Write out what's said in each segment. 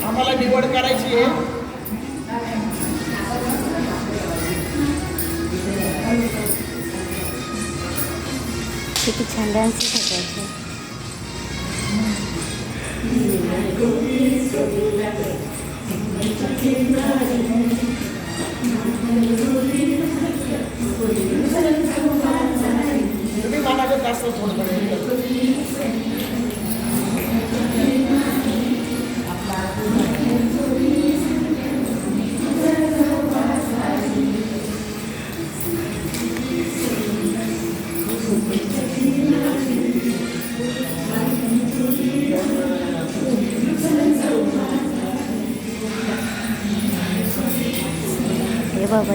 आम्हाला निवड करायची आहे. किती छान डान्स शिकायचे. तुम्ही मला जास्त थोडं हे बाबा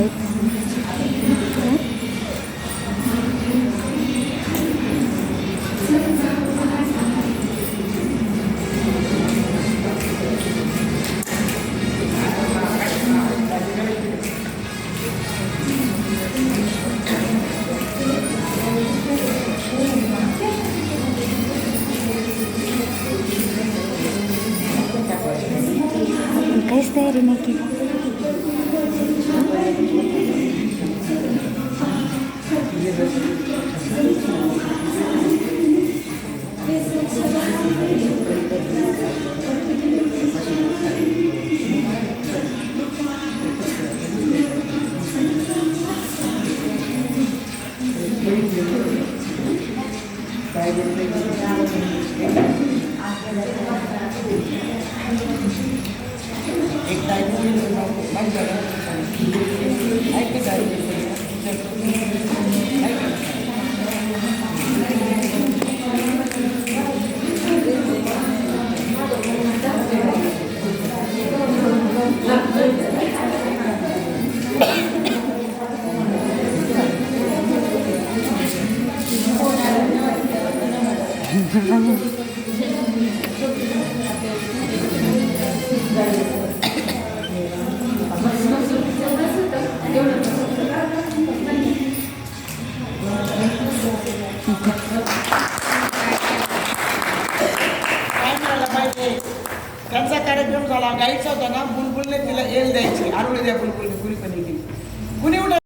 काहीच तयारी नाही केली. त्यांचा कार्यक्रम झाला. गाईचा होता ना, बुलबुलने तिला एल द्यायची. आरोळी द्या बुलबुलने, कुणी पण कुणी उठा.